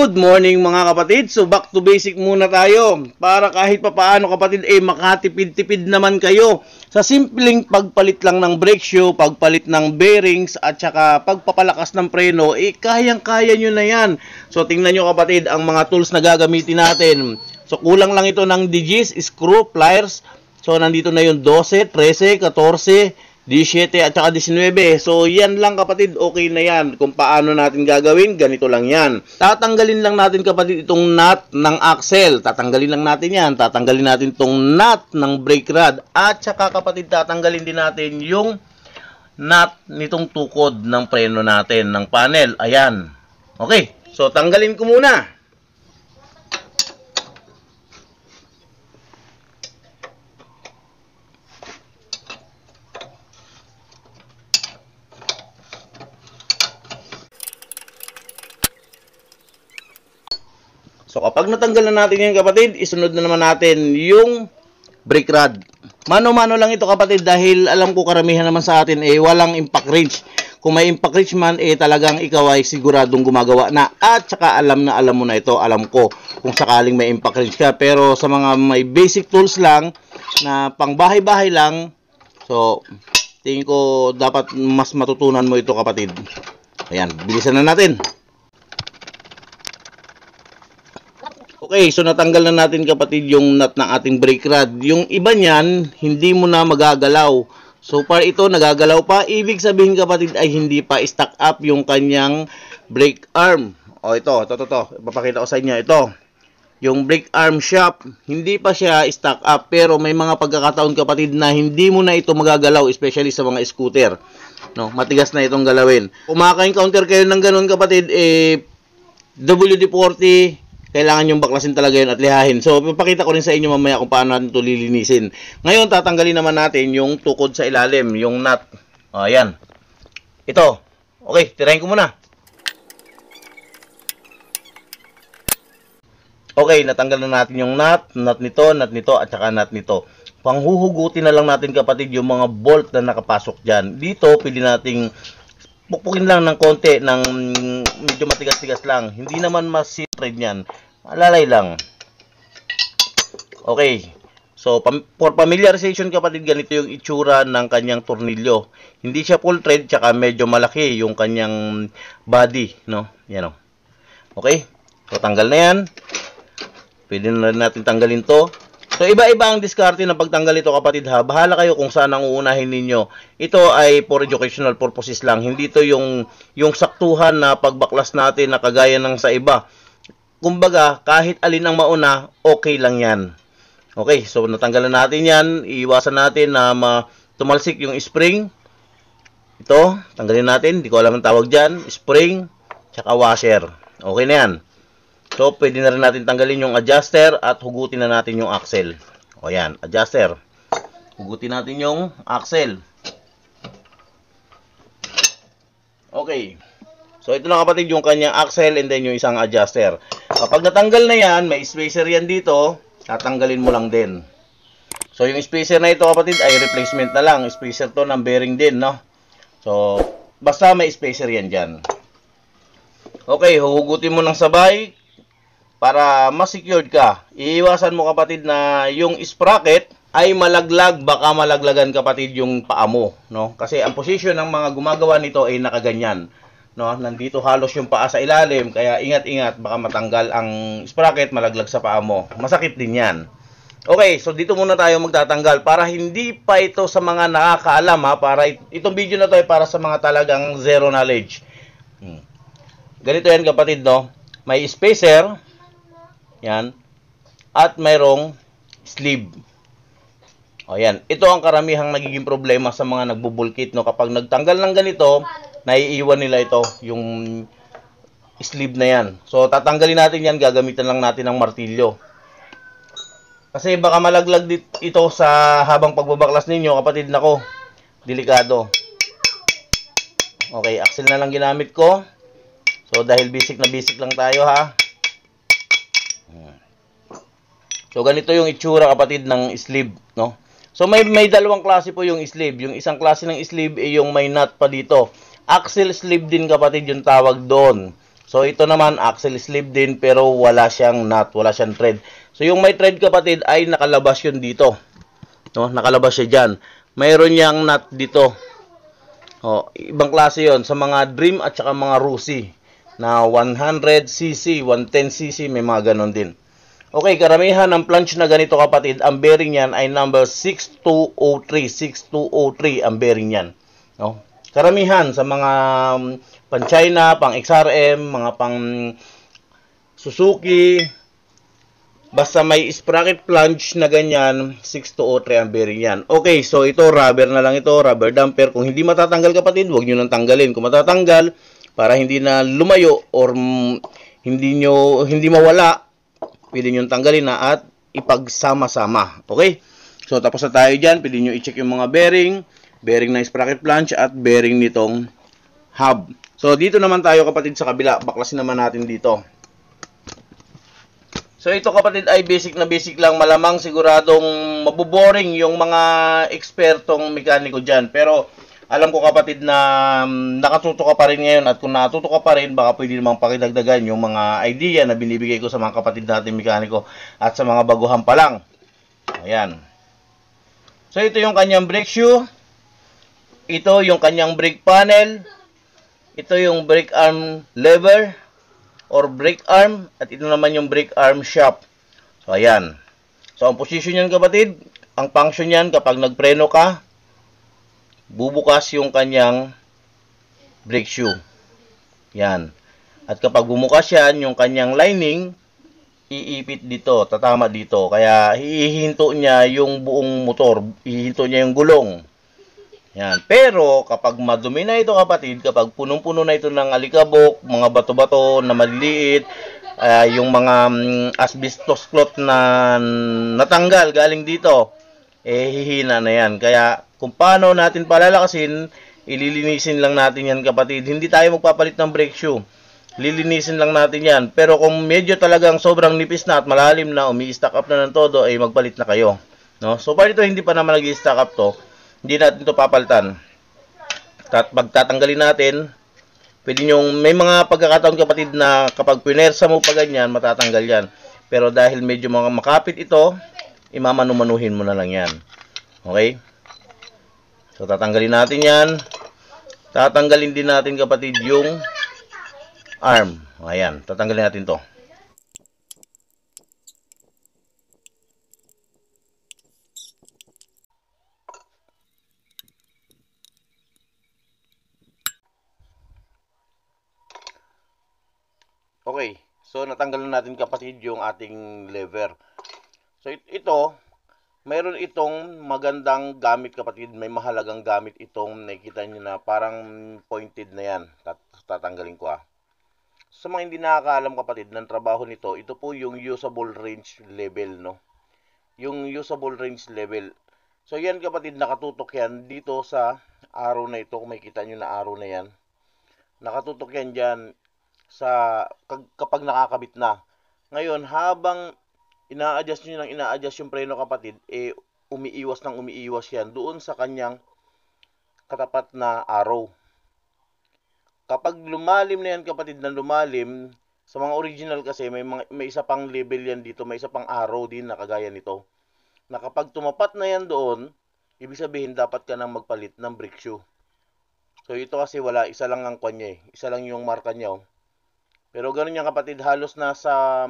Good morning mga kapatid. So back to basic muna tayo para kahit papaano kapatid makatipid-tipid naman kayo sa simpleng pagpalit lang ng brake shoe, pagpalit ng bearings at saka pagpapalakas ng preno, kayang-kaya nyo na yan. So tingnan nyo kapatid ang mga tools na gagamitin natin. So kulang lang ito ng digits, screw, pliers. So nandito na yung 12, 13, 14, 17 at saka 19. So yan lang kapatid, okay na yan. Kung paano natin gagawin, ganito lang yan. Tatanggalin lang natin kapatid itong nut ng axle. Tatanggalin lang natin yan. Tatanggalin natin itong nut ng brake rod. At saka kapatid, tatanggalin din natin yung nut nitong tukod ng preno natin, ng panel. Ayan. Okay, so tanggalin ko muna. So kapag natanggal na natin yan kapatid, isunod na naman natin yung brake rod. Mano-mano lang ito kapatid dahil alam ko karamihan naman sa atin walang impact wrench. Kung may impact wrench man talagang ikaw ay siguradong gumagawa na. At saka alam na alam mo na ito, alam ko kung sakaling may impact wrench ka. Pero sa mga may basic tools lang na pang bahay-bahay lang, so tingin ko dapat mas matutunan mo ito kapatid. Ayan, bilisan na natin. Okay, so natanggal na natin kapatid yung nut ng ating brake rod. Yung iba niyan, hindi mo na magagalaw. So far ito, nagagalaw pa. Ibig sabihin kapatid ay hindi pa stack up yung kanyang brake arm. O ito. Ipapakita ko sa inyo. Ito. Yung brake arm shaft, hindi pa siya stack up. Pero may mga pagkakataon kapatid na hindi mo na ito magagalaw. Especially sa mga scooter. No, matigas na itong galawin. Kung maka-encounter kayo ng ganun kapatid, WD-40, kailangan yung baklasin talaga yun at lihahin. So, ipapakita ko rin sa inyo mamaya kung paano natin ito lilinisin. Ngayon, tatanggalin naman natin yung tukod sa ilalim, yung nut. Ayan. Ito. Okay, tirahin ko muna. Okay, natanggal na natin yung nut nito, at saka nut nito. Panghuhugutin na lang natin kapatid yung mga bolt na nakapasok dyan. Dito, pwede nating pukpukin lang ng konti, ng medyo matigas-tigas lang. Hindi naman mas-thread yan. Alalay lang. Okay. So, for familiarization kapatid, ganito yung itsura ng kanyang tornilyo. Hindi siya full thread, tsaka medyo malaki yung kanyang body, no? Yan o. Okay. So, tanggal na yan. Pwede na natin tanggalin to. So, iba-iba ang diskarte ng pagtanggal ito kapatid ha. Bahala kayo kung saan ang uunahin ninyo. Ito ay for educational purposes lang. Hindi ito yung saktuhan na pagbaklas natin na kagaya ng sa iba. Kumbaga, kahit alin ang mauna, okay lang yan. Okay, so natanggalan natin yan. Iiwasan natin na tumalsik yung spring. Ito, tanggalin natin. Hindi ko alam ang tawag dyan. Spring, tsaka washer. Okay na yan. So, pwede na rin natin tanggalin yung adjuster at hugutin na natin yung axle. O yan, adjuster. Hugutin natin yung axle. Okay. So, ito na kapatid yung kanyang axle and then yung isang adjuster. Kapag natanggal na yan, may spacer yan dito, tatanggalin mo lang din. So, yung spacer na ito kapatid ay replacement na lang. Spacer to ng bearing din, no? So, basta may spacer yan dyan. Okay, hugutin mo ng sabay para mas secured ka. Iiwasan mo kapatid na yung sprocket ay malaglag, baka malaglagan kapatid yung paa mo, no? Kasi ang position ng mga gumagawa nito ay nakaganyan, no? Nandito halos yung paa sa ilalim, kaya ingat-ingat, baka matanggal ang sprocket, malaglag sa paa mo. Masakit din yan. Okay, so dito muna tayo magtatanggal para hindi pa ito sa mga nakakaalam ha, para itong video na to ay para sa mga talagang zero knowledge. Ganito yan kapatid, no? May spacer, yan, at mayroong sleeve. O yan, ito ang karamihang nagiging problema sa mga nagbubulkit, no? Kapag nagtanggal ng ganito, naiiwan nila ito, yung sleeve na yan. So, tatanggalin natin yan, gagamitan lang natin ng martilyo. Kasi baka malaglag ito sa habang pagbabaklas ninyo, kapatid, nako, delikado. Okay, axle na lang ginamit ko. So, dahil basic na basic lang tayo, ha. So, ganito yung itsura kapatid ng sleeve, no? So, may dalawang klase po yung sleeve. Yung isang klase ng sleeve ay yung may nut pa dito. Axle sleeve din kapatid yung tawag doon. So ito naman axle sleeve din pero wala siyang nut, wala siyang thread. So yung may thread kapatid ay nakalabas yun dito. No, nakalabas siya diyan. Mayroon yang nut dito. Oh, ibang klase 'yon sa mga Dream at saka mga Rusi na 100cc, 110cc may mga ganon din. Okay, karamihan ng plunge na ganito kapatid, ang bearing yan ay number 6203. 6203 ang bearing yan. No? Karamihan sa mga pang China, pang XRM, mga pang Suzuki, basta may sprocket plunge na ganyan, 6203 ang bearing yan. Okay, so ito rubber na lang ito, rubber damper. Kung hindi matatanggal kapatid, huwag nyo nang tanggalin. Kung matatanggal, para hindi na lumayo or hindi mawala, pwede nyo tanggalin na at ipagsama-sama. Okay? So, tapos na tayo dyan. Pwede nyo i-check yung mga bearing ng sprocket flange at bearing nitong hub. So, dito naman tayo kapatid sa kabila. Baklasin naman natin dito. So, ito kapatid ay basic na basic lang. Malamang siguradong mabuboring yung mga ekspertong mekaniko dyan. Pero, alam ko kapatid na nakatuto ka pa rin ngayon at kung natuto ka pa rin, baka pwede namang pakidagdagan yung mga idea na binibigay ko sa mga kapatid natin mekaniko at sa mga baguhan pa lang. Ayan. So ito yung kanyang brake shoe. Ito yung kanyang brake panel. Ito yung brake arm lever or brake arm at ito naman yung brake arm shaft. So ayan. So ang position yan kapatid, ang function yan kapag nagpreno ka, bubukas yung kanyang brake shoe. Yan. At kapag bumukas yan, yung kanyang lining, iipit dito, tatama dito. Kaya hihinto niya yung buong motor, hihinto niya yung gulong. Yan. Pero kapag madumi na ito kapatid, kapag punong-puno na ito ng alikabok, mga bato-bato na maliliit, yung mga asbestos cloth na natanggal galing dito, hihina na yan. Kaya kung paano natin palalakasin, ililinisin lang natin yan kapatid. Hindi tayo magpapalit ng brake shoe. Lilinisin lang natin yan. Pero kung medyo talagang sobrang nipis na at malalim na, umi-stack up na ng todo, ay magpalit na kayo. No? So far dito hindi pa naman nag-stack up to. Hindi natin to papalitan. Pagtatanggalin natin, pwede nyong, may mga pagkakataon kapatid na kapag pinersa mo pa ganyan, matatanggal yan. Pero dahil medyo mga makapit ito, imamanumanuhin mo na lang yan. Okay? So, tatanggalin natin yan. Tatanggalin din natin kapatid yung arm. Ayan, tatanggalin natin to. Okay, so natanggalan natin kapatid yung ating lever. So, ito, mayroon itong magandang gamit kapatid, may mahalagang gamit itong nakikita nyo na parang pointed na yan. Tatanggalin ko Sa mga hindi nakakaalam kapatid ng trabaho nito, ito po yung usable range level, no? Yung usable range level. So yan kapatid, nakatutok yan dito sa arrow na ito. Kung makikita nyo na arrow na yan, nakatutok yan dyan sa, kapag nakakabit na. Ngayon, habang ina-adjust nyo ng ina-adjust yung preno kapatid, umiiwas yan doon sa kanyang katapat na arrow. Kapag lumalim na yan kapatid, na lumalim, sa mga original kasi may isa pang level yan dito, may isa pang arrow din na kagaya nito. Na kapag tumapat na yan doon, ibig sabihin dapat ka nang magpalit ng brake shoe. So ito kasi wala, isa lang ang kanya isa lang yung marka niya. Pero ganun yan kapatid, halos nasa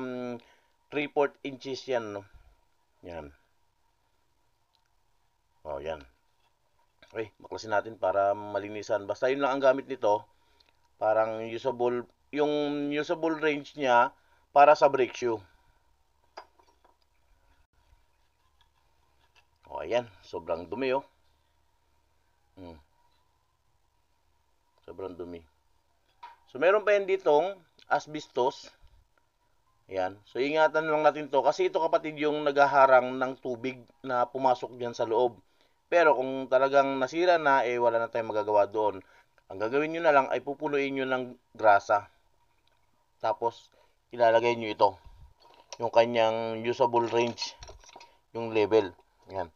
3/4 inches yan, no? Yan. Oh, yan. Okay, baklasin natin para malinisan. Basta yun lang ang gamit nito. Parang usable, yung usable range niya para sa brake shoe. Oh, ayan. Sobrang dumi, Sobrang dumi. So, meron pa yan ditong asbestos. Ayan. So, ingatan lang natin to. Kasi ito kapatid yung naghaharang ng tubig na pumasok dyan sa loob. Pero kung talagang nasira na, wala na tayong magagawa doon. Ang gagawin nyo na lang ay pupunuin nyo ng grasa. Tapos, ilalagay nyo ito. Yung kanyang usable range. Yung level. Ayan.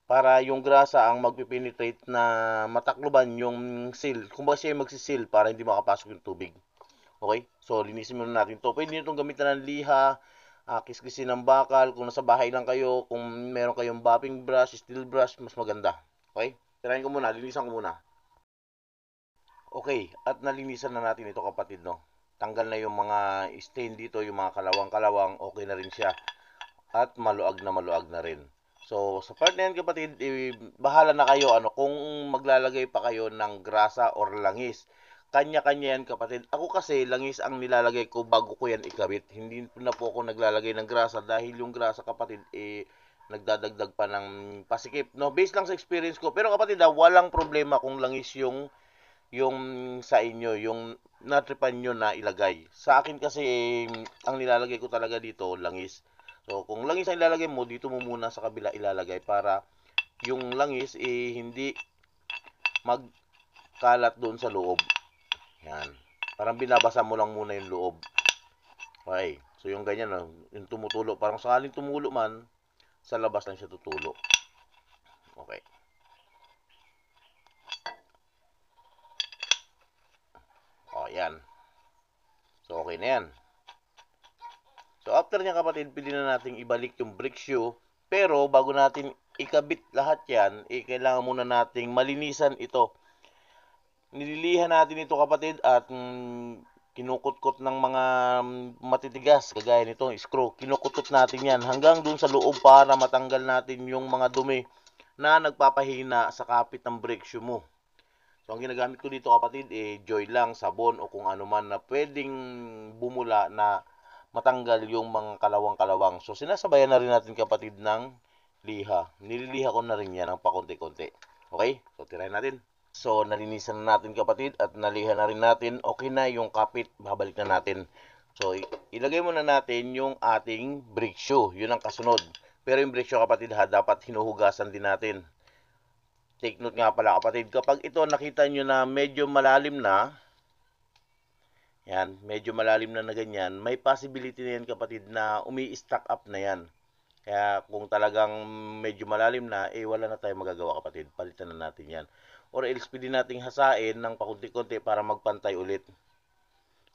Para yung grasa ang magpipenetrate na matakloban yung seal. Kung ba siya magsisil para hindi makapasok yung tubig. Okay? So, linisin muna natin to. Pwede nyo itong gamitan ng liha, kiskisin ng bakal. Kung nasa bahay lang kayo, kung meron kayong buffing brush, steel brush, mas maganda. Okay? Tirahin ko muna, linisan ko muna. Okay, at nalinisan na natin ito kapatid, no? Tanggal na yung mga stain dito, yung mga kalawang-kalawang, okay na rin siya. At maluag na rin. So, sa part na yan kapatid, bahala na kayo kung maglalagay pa kayo ng grasa or langis. Kanya-kanya yan kapatid. Ako kasi langis ang nilalagay ko bago ko yan ikabit. Hindi na po ako naglalagay ng grasa dahil yung grasa kapatid nagdadagdag pa ng pasikip. No, based lang sa experience ko. Pero kapatid, walang problema kung langis yung sa inyo, yung natripan nyo na ilagay. Sa akin kasi, ang nilalagay ko talaga dito, langis. So, kung langis ang ilalagay mo, dito mo muna sa kabila ilalagay para yung langis hindi magkalat doon sa loob. Yan. Parang binabasa mo lang muna yung loob. Okay. So, yung ganyan, yung tumutulo. Parang sakaling tumulo man, sa labas lang siya tutulo. Okay. O, yan. So, okay na yan. So, after niya kapatid, pwede na natin ibalik yung brake shoe. Pero, bago natin ikabit lahat yan, kailangan muna nating malinisan ito. Nililihan natin ito kapatid at kinukutkot ng mga matitigas. Kagaya nito, screw. Kinukutkot natin yan hanggang dun sa loob para matanggal natin yung mga dumi na nagpapahina sa kapit ng brake shoe mo. So, ang ginagamit ko dito kapatid, joy lang, sabon o kung ano man na pwedeng bumula na matanggal yung mga kalawang-kalawang. So, sinasabayan na rin natin kapatid ng liha. Nililiha ko na rin yan ng pakunti-kunti. Okay? So, tirahin natin. So, nalinisan na natin kapatid at naliha na rin natin. Okay na yung kapit. Babalik na natin. So, ilagay muna natin yung ating brake shoe. Yun ang kasunod. Pero yung brake shoe kapatid dapat hinuhugasan din natin. Take note nga pala kapatid, kapag ito nakita nyo na medyo malalim na, yan, medyo malalim na ganyan, may possibility na yan kapatid na umi-stack up na yan. Kaya kung talagang medyo malalim na, wala na tayong magagawa kapatid, palitan na natin yan. Or else pwede nating hasain ng pakunti-kunti para magpantay ulit.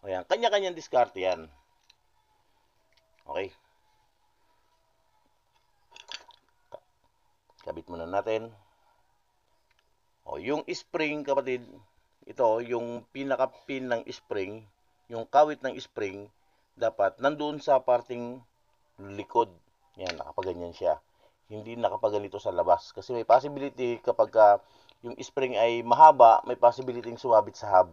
O yan, kanya-kanyang diskarte yan. Okay. Kabit muna natin. O, yung spring kapatid, ito yung pinaka-pin ng spring, yung kawit ng spring, dapat nandoon sa parting likod. Yan, nakapaganyan siya. Hindi nakapaganito sa labas. Kasi may possibility kapag yung spring ay mahaba, may possibility sumabit sa hub.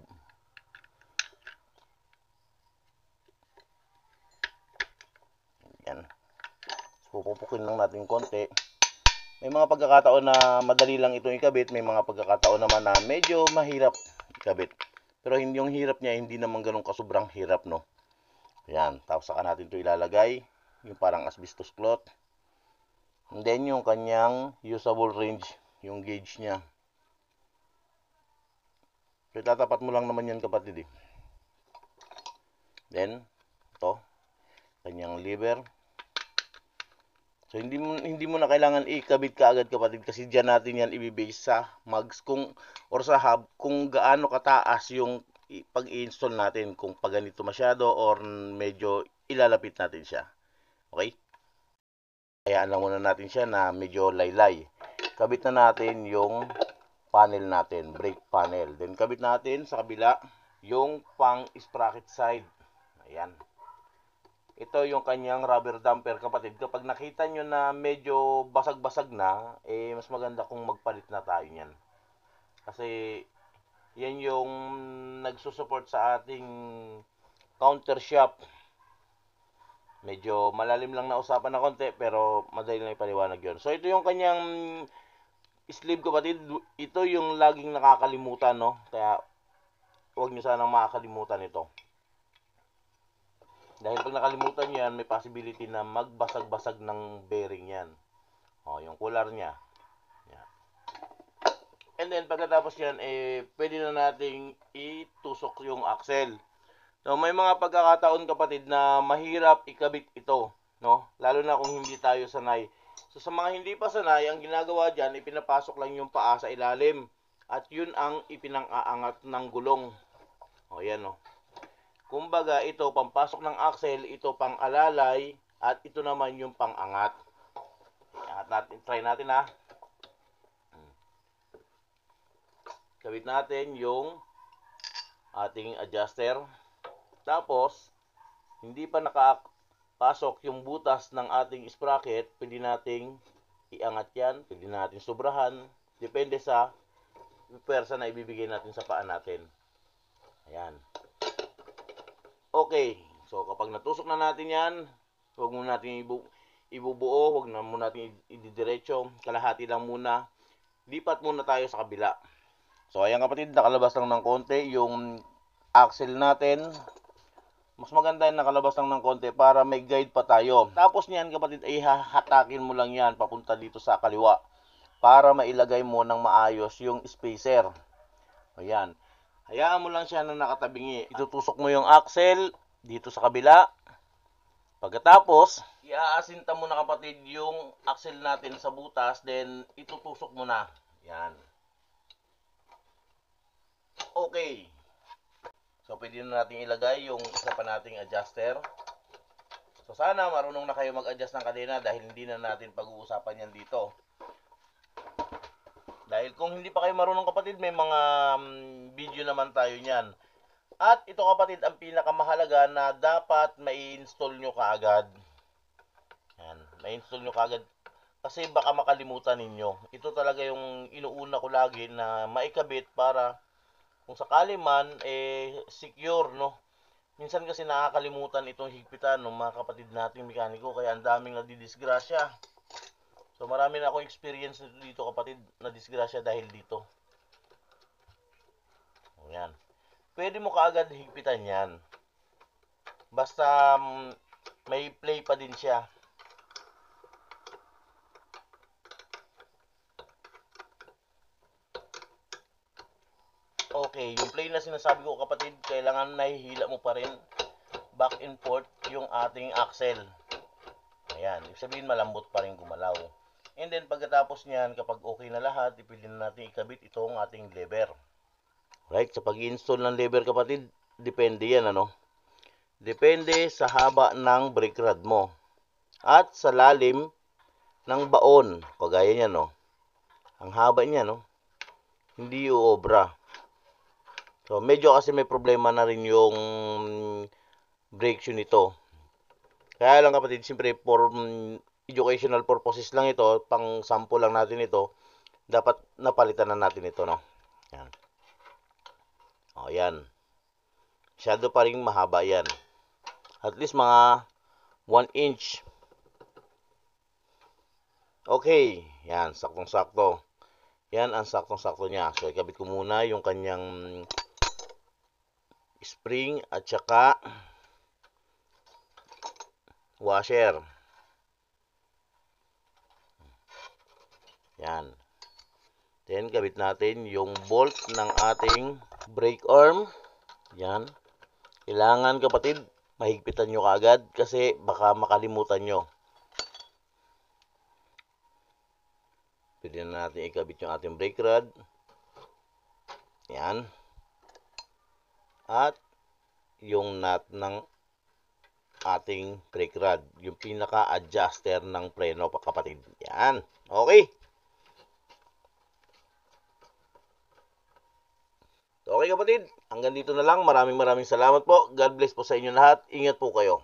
Yan. So, pupupukin lang natin konti. May mga pagkakataon na madali lang itong ikabit, may mga pagkakataon naman na medyo mahirap ikabit. Pero yung hirap niya, hindi naman ganun kasobrang hirap, no? Yan, tapos saka natin ito ilalagay, yung parang asbestos cloth. And then yung kanyang usable range, yung gauge niya. So, tatapat mo lang naman yan kapatid eh. Then, ito, kanyang lever. So, hindi mo na kailangan ikabit kaagad kapatid kasi diyan natin yan ibibase sa mags or sa hub kung gaano kataas yung pag-i-install natin. Kung paganito masyado or medyo ilalapit natin siya. Okay? Hayaan lang muna natin siya na medyo laylay. Kabit na natin yung panel natin, brake panel. Then, kabit natin sa kabila yung pang sprocket side. Ayan. Ito yung kanyang rubber damper kapatid. Kapag nakita nyo na medyo basag-basag na, mas maganda kung magpalit na tayo niyan. Kasi yan yung nagsusupport sa ating counter shop. Medyo malalim lang na usapan na konti, pero madali lang ipaliwanag yun. So ito yung kanyang sleeve kapatid. Ito yung laging nakakalimutan, no? Kaya huwag nyo sanang makakalimutan ito. Dahil pag nakalimutan nyo yan, may possibility na magbasag-basag ng bearing yan. O, yung cooler niya. Yan. And then, pagkatapos yan, pwede na nating itusok yung axle. So, may mga pagkakataon kapatid na mahirap ikabit ito. No? Lalo na kung hindi tayo sanay. So, sa mga hindi pa sanay, ang ginagawa dyan, ipinapasok lang yung paa sa ilalim. At yun ang ipinang-aangat ng gulong. O, yan o. Kumbaga, ito pampasok ng axle, ito pang alalay, at ito naman yung pang-angat. Angat natin, try natin ha. Kabit natin yung ating adjuster. Tapos, hindi pa nakapasok yung butas ng ating sprocket, pwede nating iangat yan, pwede natin sobrahan, depende sa pwersa na ibibigay natin sa paa natin. Ayan. Okay, so kapag natusok na natin yan, huwag muna natin ibubuo, huwag na muna natin ididiretso, kalahati lang muna. Lipat muna tayo sa kabila. So ayan kapatid, nakalabas lang ng konti yung axle natin. Mas maganda yung nakalabas lang ng konti para may guide pa tayo. Tapos niyan kapatid, ay hahatakin mo lang yan papunta dito sa kaliwa para mailagay mo ng maayos yung spacer. Ayan. Hayaan mo lang siya na nakatabingi. Itutusok mo yung axle dito sa kabila. Pagkatapos, iaasinta mo na kapatid yung axle natin sa butas, then itutusok mo na. Yan. Okay. So, pwede na natin ilagay yung isa pa nating adjuster. So, sana marunong na kayo mag-adjust ng kadena dahil hindi na natin pag-uusapan yan dito. Dahil kung hindi pa kayo marunong kapatid, may mga video naman tayo niyan. At ito kapatid, ang pinakamahalaga na dapat mai-install nyo kaagad. Yan, mai-install nyo kaagad. Kasi baka makalimutan ninyo. Ito talaga yung inuuna ko lagi na maikabit para kung sakali man, secure, no? Minsan kasi nakakalimutan itong higpitan ng mga kapatid nating mekaniko, kaya ang daming nadidisgrasya. So marami na akong experience dito kapatid na disgrasya dahil dito. Ayan. Pwede mo kaagad higpitan yan. Basta may play pa din siya. Okay, yung play na sinasabi ko kapatid, kailangan nahihila mo pa rin back and forth yung ating axle. Ayan, ibig sabihin malambot pa rin gumalaw. And then pagkatapos niyan, kapag okay na lahat, ipili na natin ikabit itong ating lever. Right, sa pag-install ng lever kapatid, depende yan ano. Depende sa haba ng brake rod mo. At sa lalim ng baon, kagaya niyan no. Ang haba niya no. Hindi uobra. So medyo kasi may problema na rin yung brake shoe nito. Kaya lang kapatid, siyempre for educational purposes lang ito, pang sample lang natin ito, dapat napalitan na natin ito, no? Yan. O, yan. Masyado pa rin mahaba yan. At least mga 1 inch. Okay. Yan, saktong-sakto. Yan ang saktong-sakto niya. So, ikabit ko muna yung kanyang spring at saka washer. Yan. Then, kabit natin yung bolt ng ating brake arm. Yan. Kailangan kapatid, mahigpitan nyo kaagad kasi baka makalimutan nyo. Pwede na natin ikabit yung ating brake rod. Yan. At yung nut ng ating brake rod. Yung pinaka-adjuster ng preno pa kapatid. Yan. Okay. Okay kapatid, hanggang dito na lang. Maraming salamat po. God bless po sa inyo lahat. Ingat po kayo.